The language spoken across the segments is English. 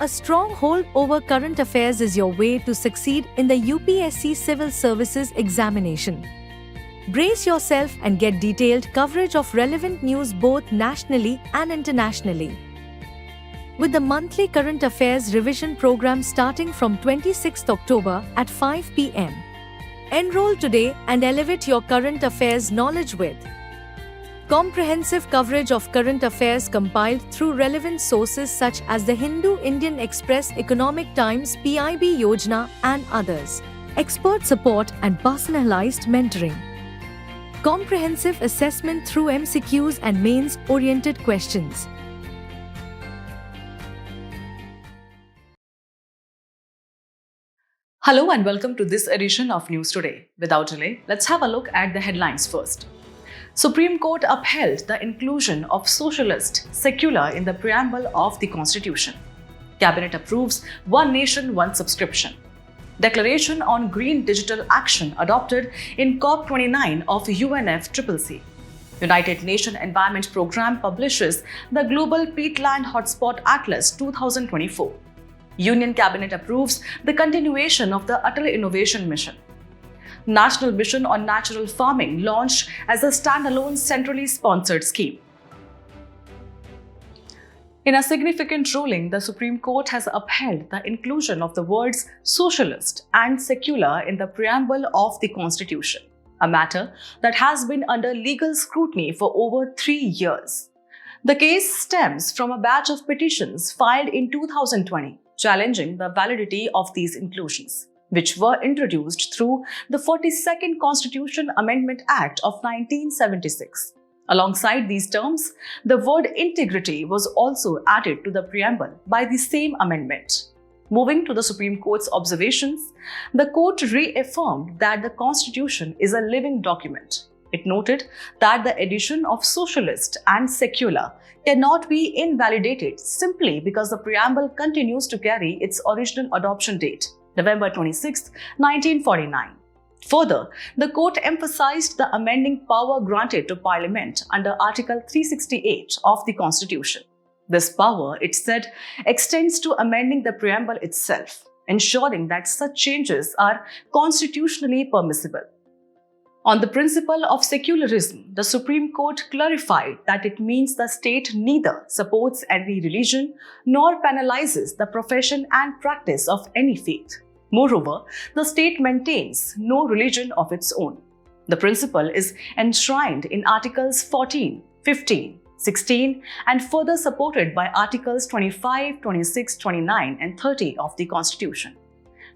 A strong hold over current affairs is your way to succeed in the UPSC Civil Services examination. Brace yourself and get detailed coverage of relevant news both nationally and internationally. With the monthly current affairs revision program starting from 26th October at 5 p.m. Enroll today and elevate your current affairs knowledge with comprehensive coverage of current affairs compiled through relevant sources such as the Hindu Indian Express, Economic Times, PIB Yojana, and others. Expert support and personalized mentoring. Comprehensive assessment through MCQs and mains-oriented questions. Hello and welcome to this edition of News Today. Without delay, let's have a look at the headlines first. Supreme Court upheld the inclusion of socialist, secular in the preamble of the Constitution. Cabinet approves One Nation, One Subscription. Declaration on Green Digital Action adopted in COP29 of UNFCCC. United Nations Environment Programme publishes the Global Peatland Hotspot Atlas 2024. Union Cabinet approves the continuation of the Atal Innovation Mission. National Mission on Natural Farming launched as a standalone centrally sponsored scheme. In a significant ruling, the Supreme Court has upheld the inclusion of the words socialist and secular in the preamble of the Constitution, a matter that has been under legal scrutiny for over 3 years. The case stems from a batch of petitions filed in 2020 challenging the validity of these inclusions, which were introduced through the 42nd Constitution Amendment Act of 1976. Alongside these terms, the word integrity was also added to the preamble by the same amendment. Moving to the Supreme Court's observations, the court reaffirmed that the Constitution is a living document. It noted that the addition of socialist and secular cannot be invalidated simply because the preamble continues to carry its original adoption date, November 26, 1949. Further, the court emphasized the amending power granted to Parliament under Article 368 of the Constitution. This power, it said, extends to amending the preamble itself, ensuring that such changes are constitutionally permissible. On the principle of secularism, the Supreme Court clarified that it means the state neither supports any religion nor penalizes the profession and practice of any faith. Moreover, the state maintains no religion of its own. The principle is enshrined in Articles 14, 15, 16, and further supported by Articles 25, 26, 29, and 30 of the Constitution.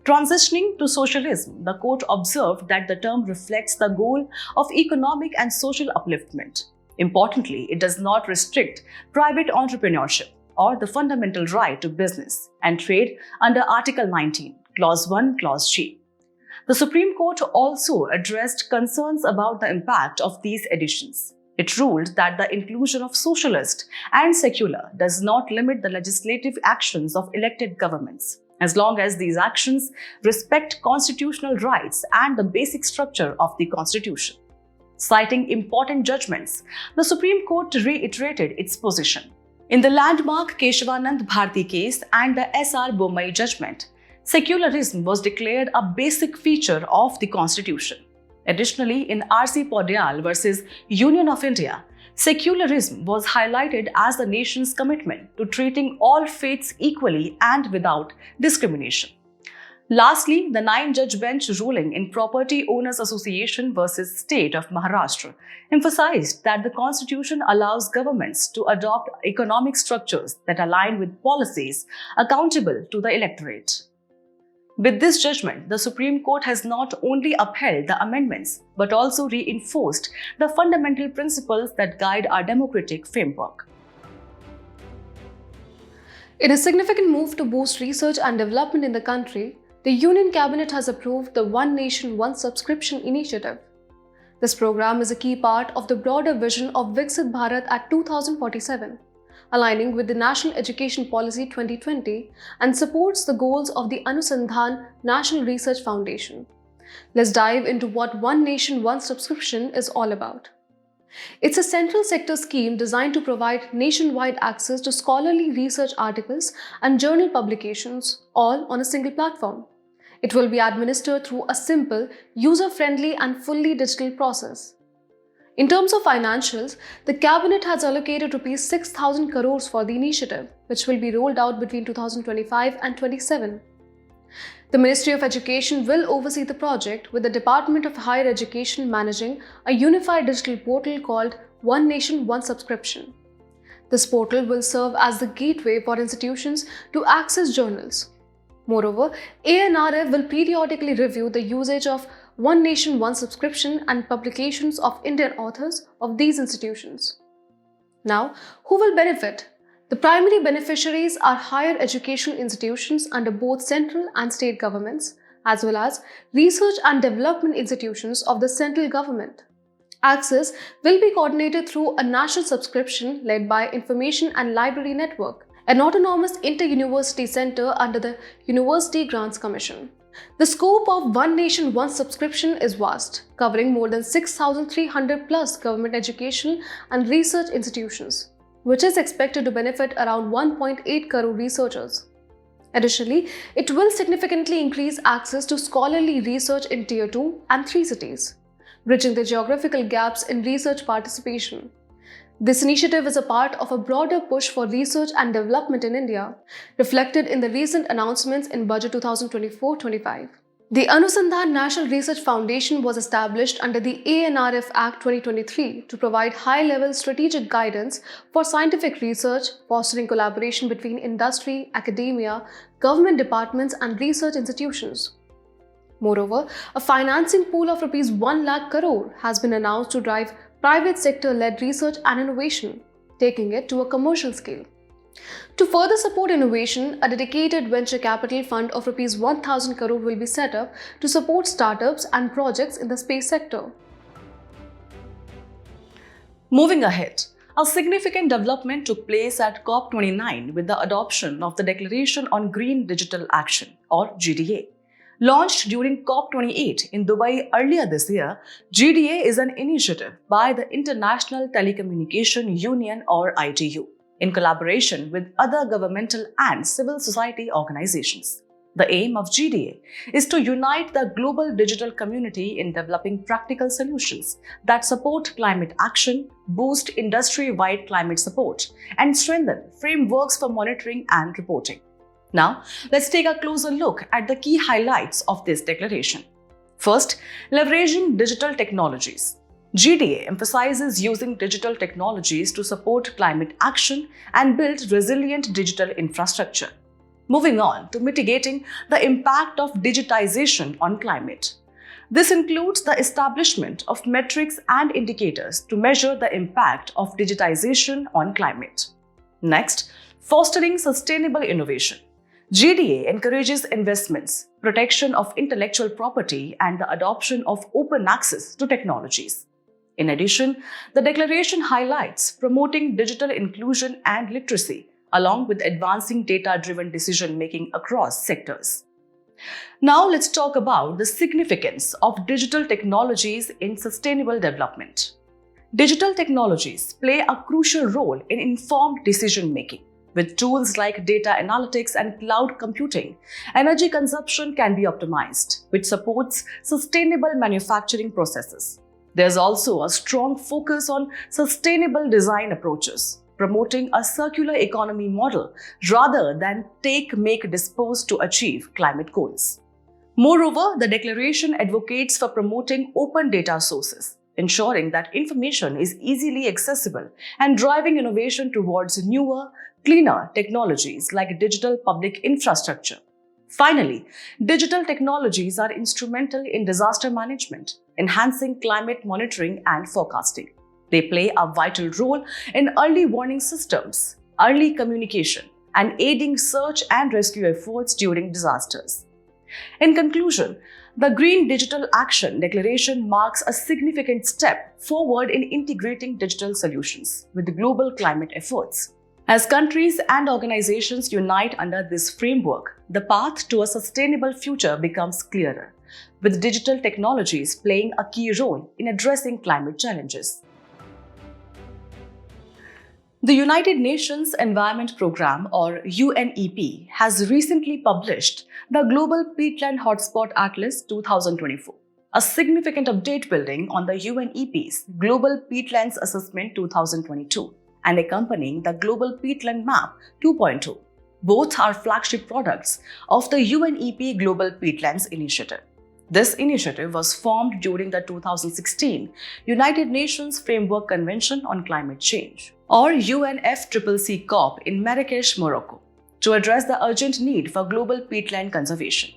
Transitioning to socialism, the court observed that the term reflects the goal of economic and social upliftment. Importantly, it does not restrict private entrepreneurship or the fundamental right to business and trade under Article 19, Clause 1, Clause G. The Supreme Court also addressed concerns about the impact of these additions. It ruled that the inclusion of socialist and secular does not limit the legislative actions of elected governments, as long as these actions respect constitutional rights and the basic structure of the Constitution. Citing important judgments, the Supreme Court reiterated its position. In the landmark Keshavanand Bharti case and the S.R. Bommai judgment, secularism was declared a basic feature of the Constitution. Additionally, in R.C. Podyal versus Union of India, secularism was highlighted as the nation's commitment to treating all faiths equally and without discrimination. Lastly, the 9-judge bench ruling in Property Owners Association versus State of Maharashtra emphasized that the Constitution allows governments to adopt economic structures that align with policies accountable to the electorate. With this judgment, the Supreme Court has not only upheld the amendments but also reinforced the fundamental principles that guide our democratic framework. In a significant move to boost research and development in the country, the Union Cabinet has approved the One Nation, One Subscription initiative. This program is a key part of the broader vision of Viksit Bharat at 2047. Aligning with the National Education Policy 2020 and supports the goals of the Anusandhan National Research Foundation. Let's dive into what One Nation, One Subscription is all about. It's a central sector scheme designed to provide nationwide access to scholarly research articles and journal publications, all on a single platform. It will be administered through a simple, user-friendly and fully digital process. In terms of financials, the Cabinet has allocated Rs 6,000 crores for the initiative, which will be rolled out between 2025 and 27. The Ministry of Education will oversee the project, with the Department of Higher Education managing a unified digital portal called One Nation, One Subscription. This portal will serve as the gateway for institutions to access journals. Moreover, ANRF will periodically review the usage of One Nation, One Subscription and publications of Indian authors of these institutions. Now, who will benefit? The primary beneficiaries are higher educational institutions under both central and state governments, as well as research and development institutions of the central government. Access will be coordinated through a national subscription led by Information and Library Network, an autonomous inter-university center under the University Grants Commission. The scope of One Nation, One Subscription is vast, covering more than 6,300 plus government educational and research institutions, which is expected to benefit around 1.8 crore researchers. Additionally, it will significantly increase access to scholarly research in Tier 2 and 3 cities, bridging the geographical gaps in research participation. This initiative is a part of a broader push for research and development in India, reflected in the recent announcements in Budget 2024-25. The Anusandhan National Research Foundation was established under the ANRF Act 2023 to provide high-level strategic guidance for scientific research, fostering collaboration between industry, academia, government departments and research institutions. Moreover, a financing pool of Rs 1 lakh crore has been announced to drive private sector-led research and innovation, taking it to a commercial scale. To further support innovation, a dedicated venture capital fund of Rs 1,000 crore will be set up to support startups and projects in the space sector. Moving ahead, a significant development took place at COP29 with the adoption of the Declaration on Green Digital Action, or GDA. Launched during COP28 in Dubai earlier this year, GDA is an initiative by the International Telecommunication Union, or ITU, in collaboration with other governmental and civil society organizations. The aim of GDA is to unite the global digital community in developing practical solutions that support climate action, boost industry-wide climate support, and strengthen frameworks for monitoring and reporting. Now, let's take a closer look at the key highlights of this declaration. First, leveraging digital technologies. GDA emphasizes using digital technologies to support climate action and build resilient digital infrastructure. Moving on to mitigating the impact of digitization on climate. This includes the establishment of metrics and indicators to measure the impact of digitization on climate. Next, fostering sustainable innovation. GDA encourages investments, protection of intellectual property, and the adoption of open access to technologies. In addition, the declaration highlights promoting digital inclusion and literacy, along with advancing data-driven decision-making across sectors. Now let's talk about the significance of digital technologies in sustainable development. Digital technologies play a crucial role in informed decision-making. With tools like data analytics and cloud computing, energy consumption can be optimized, which supports sustainable manufacturing processes. There's also a strong focus on sustainable design approaches, promoting a circular economy model rather than take, make, dispose to achieve climate goals. Moreover, the declaration advocates for promoting open data sources, ensuring that information is easily accessible and driving innovation towards newer, cleaner technologies like digital public infrastructure. Finally, digital technologies are instrumental in disaster management, enhancing climate monitoring and forecasting. They play a vital role in early warning systems, early communication, and aiding search and rescue efforts during disasters. In conclusion, the Green Digital Action Declaration marks a significant step forward in integrating digital solutions with global climate efforts. As countries and organizations unite under this framework, the path to a sustainable future becomes clearer, with digital technologies playing a key role in addressing climate challenges. The United Nations Environment Programme, or UNEP, has recently published the Global Peatland Hotspot Atlas 2024, a significant update building on the UNEP's Global Peatlands Assessment 2022 and accompanying the Global Peatland Map 2.0. Both are flagship products of the UNEP Global Peatlands Initiative. This initiative was formed during the 2016 United Nations Framework Convention on Climate Change, or UNFCCC COP in Marrakesh, Morocco, to address the urgent need for global peatland conservation.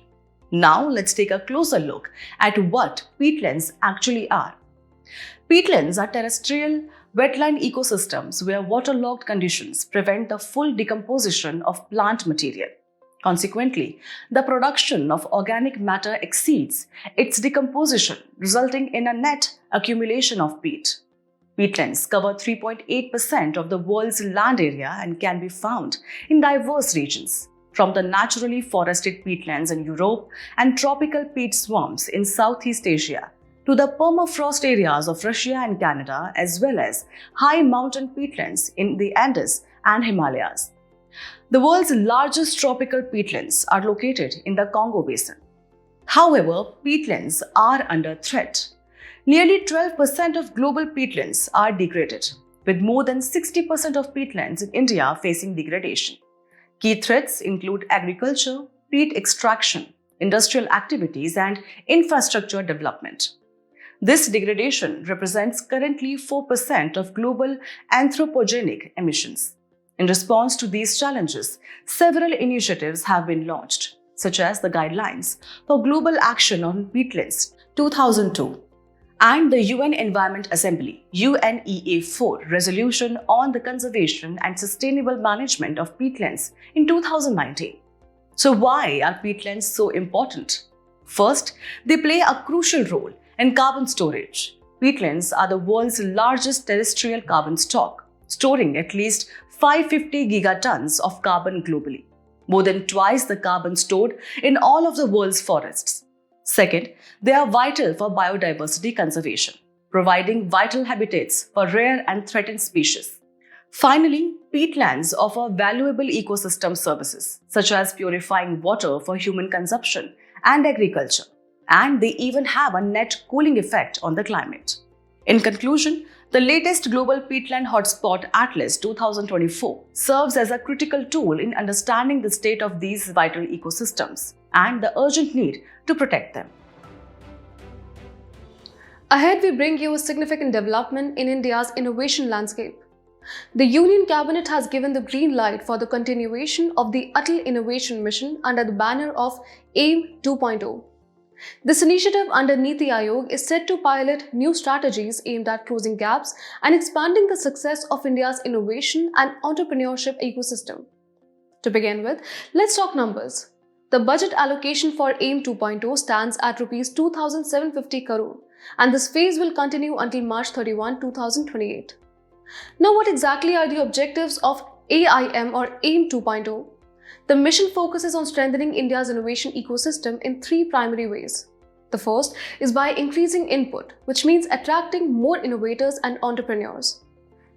Now let's take a closer look at what peatlands actually are. Peatlands are terrestrial wetland ecosystems where waterlogged conditions prevent the full decomposition of plant material. Consequently, the production of organic matter exceeds its decomposition, resulting in a net accumulation of peat. Peatlands cover 3.8% of the world's land area and can be found in diverse regions, from the naturally forested peatlands in Europe and tropical peat swamps in Southeast Asia to the permafrost areas of Russia and Canada, as well as high mountain peatlands in the Andes and Himalayas. The world's largest tropical peatlands are located in the Congo Basin. However, peatlands are under threat. Nearly 12% of global peatlands are degraded, with more than 60% of peatlands in India facing degradation. Key threats include agriculture, peat extraction, industrial activities, and infrastructure development. This degradation represents currently 4% of global anthropogenic emissions. In response to these challenges, several initiatives have been launched, such as the Guidelines for Global Action on Peatlands 2002 and the UN Environment Assembly UNEA4 Resolution on the Conservation and Sustainable Management of Peatlands in 2019. So why are peatlands so important? First, they play a crucial role in carbon storage. Peatlands are the world's largest terrestrial carbon stock, storing at least 550 gigatons of carbon globally, more than twice the carbon stored in all of the world's forests. Second, they are vital for biodiversity conservation, providing vital habitats for rare and threatened species. Finally, peatlands offer valuable ecosystem services, such as purifying water for human consumption and agriculture, and they even have a net cooling effect on the climate. In conclusion, the latest Global Peatland Hotspot Atlas 2024 serves as a critical tool in understanding the state of these vital ecosystems and the urgent need to protect them. Ahead, we bring you a significant development in India's innovation landscape. The Union Cabinet has given the green light for the continuation of the Atal Innovation Mission under the banner of AIM 2.0. This initiative under Niti Aayog is set to pilot new strategies aimed at closing gaps and expanding the success of India's innovation and entrepreneurship ecosystem. To begin with, let's talk numbers. The budget allocation for AIM 2.0 stands at Rs 2,750 crore, and this phase will continue until March 31, 2028. Now, what exactly are the objectives of AIM or AIM 2.0? The mission focuses on strengthening India's innovation ecosystem in three primary ways. The first is by increasing input, which means attracting more innovators and entrepreneurs.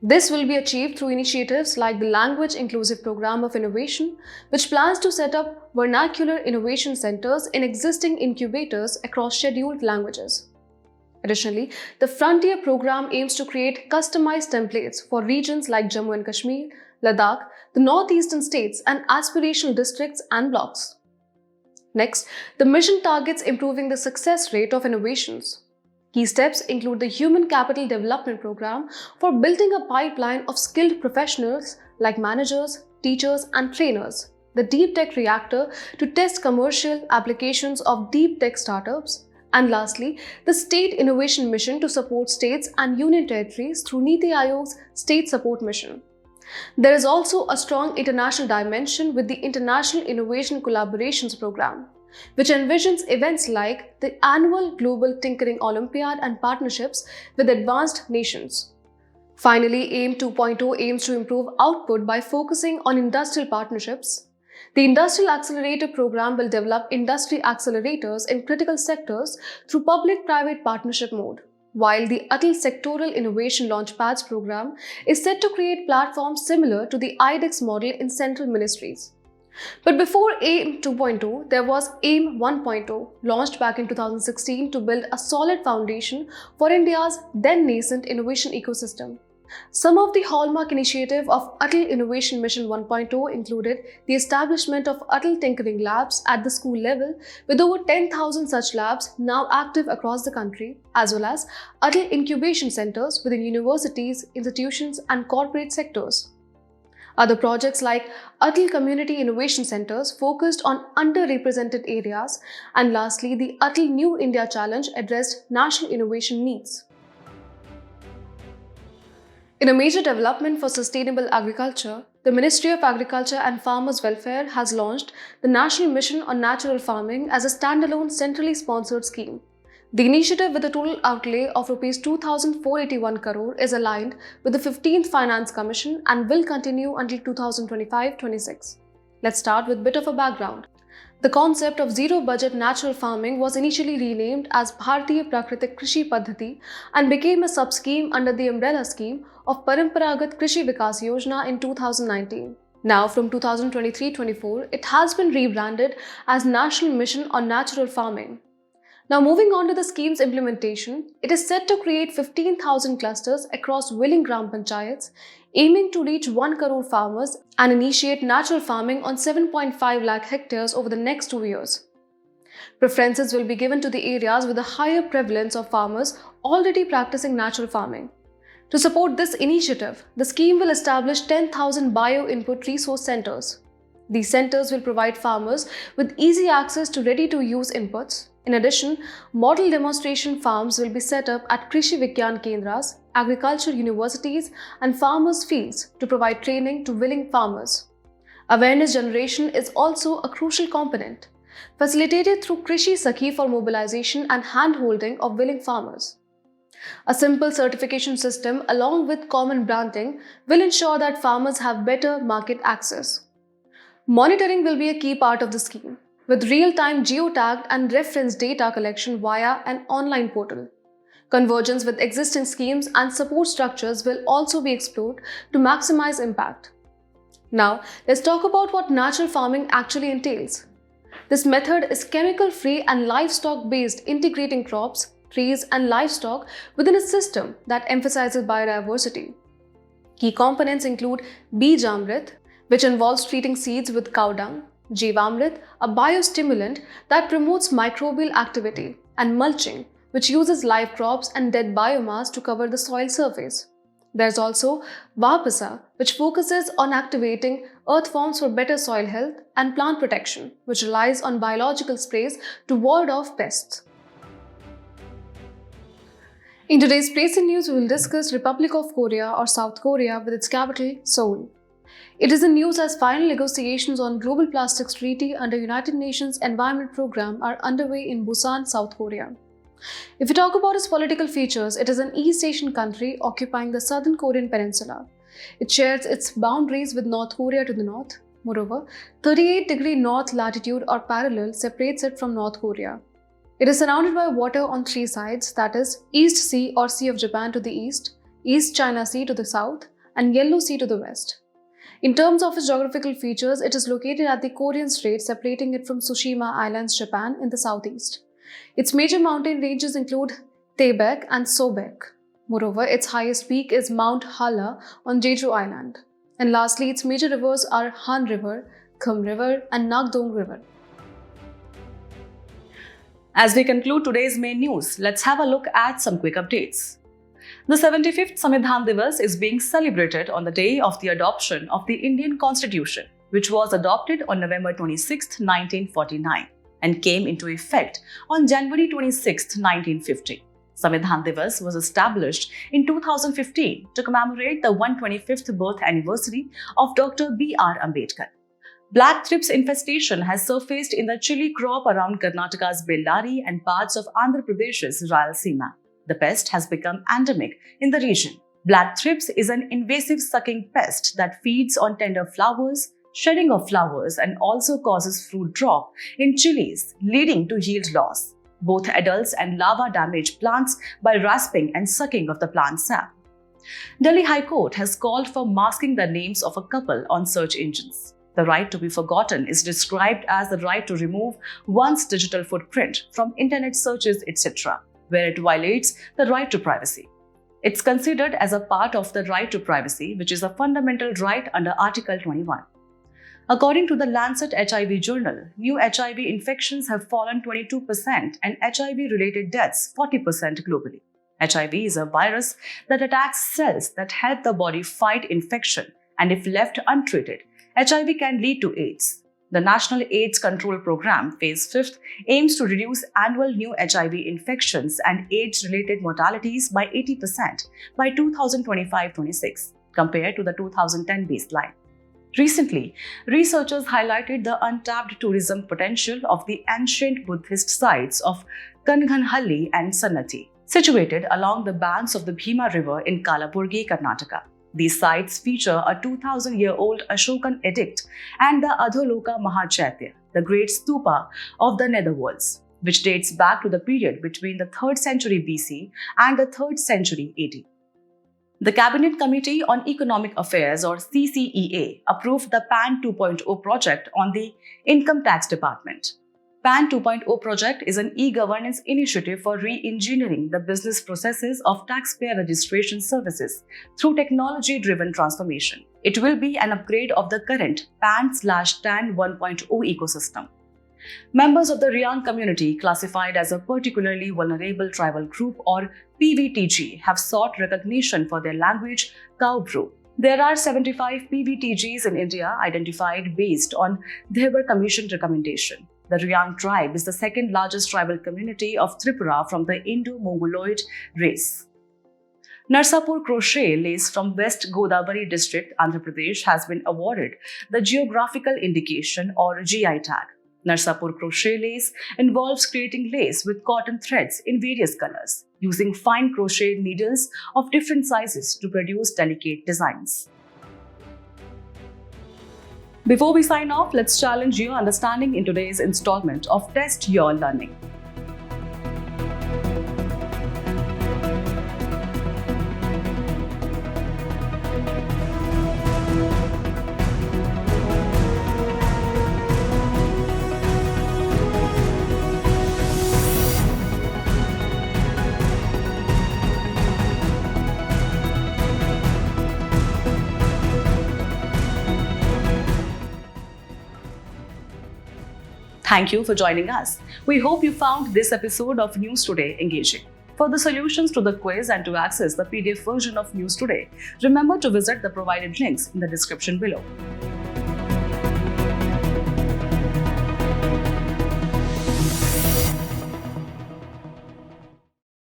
This will be achieved through initiatives like the Language Inclusive Program of Innovation, which plans to set up vernacular innovation centers in existing incubators across scheduled languages. Additionally, the Frontier program aims to create customized templates for regions like Jammu and Kashmir, Ladakh, the northeastern states, and aspirational districts and blocks. Next, the mission targets improving the success rate of innovations. Key steps include the Human Capital Development Program for building a pipeline of skilled professionals like managers, teachers, and trainers, the Deep Tech Reactor to test commercial applications of deep tech startups, and lastly, the State Innovation Mission to support states and union territories through Niti Aayog's State Support Mission. There is also a strong international dimension with the International Innovation Collaborations Program, which envisions events like the annual Global Tinkering Olympiad and partnerships with advanced nations. Finally, AIM 2.0 aims to improve output by focusing on industrial partnerships. The Industrial Accelerator Program will develop industry accelerators in critical sectors through public-private partnership mode. while the Atal Sectoral Innovation Launchpads program is set to create platforms similar to the IDEX model in central ministries. But before AIM 2.0, there was AIM 1.0, launched back in 2016 to build a solid foundation for India's then nascent innovation ecosystem. Some of the hallmark initiative of Atal Innovation Mission 1.0 included the establishment of Atal Tinkering Labs at the school level, with over 10,000 such labs now active across the country, as well as Atal Incubation Centers within universities, institutions, and corporate sectors. Other projects like Atal Community Innovation Centers focused on underrepresented areas, and lastly, the Atal New India Challenge addressed national innovation needs. In a major development for sustainable agriculture, the Ministry of Agriculture and Farmers' Welfare has launched the National Mission on Natural Farming as a standalone centrally sponsored scheme. The initiative, with a total outlay of Rs 2,481 crore, is aligned with the 15th Finance Commission and will continue until 2025-26. Let's start with a bit of a background. The concept of zero-budget natural farming was initially renamed as Bharatiya Prakritik Krishi Paddhati and became a sub-scheme under the umbrella scheme of Paramparagat Krishi Vikas Yojana in 2019. Now, from 2023-24, it has been rebranded as National Mission on Natural Farming. Now, moving on to the scheme's implementation, it is set to create 15,000 clusters across willing Gram Panchayats, aiming to reach 1 crore farmers and initiate natural farming on 7.5 lakh hectares over the next 2 years. Preferences will be given to the areas with a higher prevalence of farmers already practicing natural farming. To support this initiative, the scheme will establish 10,000 bio-input resource centers. These centers will provide farmers with easy access to ready-to-use inputs. In addition, model demonstration farms will be set up at Krishi Vigyan Kendras, agriculture universities, and farmers' fields to provide training to willing farmers. Awareness generation is also a crucial component, facilitated through Krishi Sakhi for mobilization and hand-holding of willing farmers. A simple certification system along with common branding will ensure that farmers have better market access. Monitoring will be a key part of the scheme, with real-time geotagged and reference data collection via an online portal. Convergence with existing schemes and support structures will also be explored to maximize impact. Now, let's talk about what natural farming actually entails. This method is chemical-free and livestock-based, integrating crops, trees, and livestock within a system that emphasizes biodiversity. Key components include Bijamrit, which involves treating seeds with cow dung, Jivamrit, a biostimulant that promotes microbial activity, and mulching, which uses live crops and dead biomass to cover the soil surface. There's also Vapasa, which focuses on activating earth forms for better soil health, and plant protection, which relies on biological sprays to ward off pests. In today's Place in News, we will discuss Republic of Korea or South Korea with its capital, Seoul. It is in news as final negotiations on Global Plastics Treaty under United Nations Environment Programme are underway in Busan, South Korea. If we talk about its political features, it is an East Asian country occupying the southern Korean peninsula. It shares its boundaries with North Korea to the north. Moreover, 38° north latitude or parallel separates it from North Korea. It is surrounded by water on 3 sides, that is, East Sea or Sea of Japan to the east, East China Sea to the south, and Yellow Sea to the west. In terms of its geographical features, it is located at the Korean Strait, separating it from Tsushima Islands, Japan, in the southeast. Its major mountain ranges include Taebaek and Sobaek. Moreover, its highest peak is Mount Halla on Jeju Island. And lastly, its major rivers are Han River, Khum River, and Nakdong River. As we conclude today's main news, let's have a look at some quick updates. The 75th Samvidhan Divas is being celebrated on the day of the adoption of the Indian Constitution, which was adopted on November 26, 1949 and came into effect on January 26, 1950. Samvidhan Divas was established in 2015 to commemorate the 125th birth anniversary of Dr. B.R. Ambedkar. Black thrips infestation has surfaced in the chili crop around Karnataka's Bellary and parts of Andhra Pradesh's Rayalaseema. The pest has become endemic in the region. Black thrips is an invasive sucking pest that feeds on tender flowers, shedding of flowers, and also causes fruit drop in chilies, leading to yield loss. Both adults and larvae damage plants by rasping and sucking of the plant sap. Delhi High Court has called for masking the names of a couple on search engines. The right to be forgotten is described as the right to remove one's digital footprint from internet searches, etc., where it violates the right to privacy. It's considered as a part of the right to privacy, which is a fundamental right under Article 21. According to the Lancet HIV journal, new HIV infections have fallen 22% and HIV-related deaths 40% globally. HIV is a virus that attacks cells that help the body fight infection, and if left untreated, HIV can lead to AIDS. The National AIDS Control Program, Phase 5, aims to reduce annual new HIV infections and AIDS-related mortalities by 80% by 2025-26, compared to the 2010 baseline. Recently, researchers highlighted the untapped tourism potential of the ancient Buddhist sites of Kanganhalli and Sannati, situated along the banks of the Bhima River in Kalaburgi, Karnataka. These sites feature a 2,000-year-old Ashokan edict and the Adholoka Mahachaitya, the great stupa of the netherworlds, which dates back to the period between the 3rd century BC and the 3rd century AD. The Cabinet Committee on Economic Affairs, or CCEA, approved the PAN 2.0 project on the Income Tax Department. PAN 2.0 project is an e-governance initiative for re-engineering the business processes of taxpayer registration services through technology-driven transformation. It will be an upgrade of the current PAN/TAN 1.0 ecosystem. Members of the Riang community, classified as a particularly vulnerable tribal group or PVTG, have sought recognition for their language, Kaubru. There are 75 PVTGs in India identified based on Debar Commission recommendation. The Riang tribe is the second largest tribal community of Tripura from the Indo-Mongoloid race. Narsapur crochet lace from West Godavari district, Andhra Pradesh, has been awarded the Geographical Indication or GI tag. Narsapur crochet lace involves creating lace with cotton threads in various colors, using fine crochet needles of different sizes to produce delicate designs. Before we sign off, let's challenge your understanding in today's installment of Test Your Learning. Thank you for joining us. We hope you found this episode of News Today engaging. For the solutions to the quiz and to access the PDF version of News Today, remember to visit the provided links in the description below.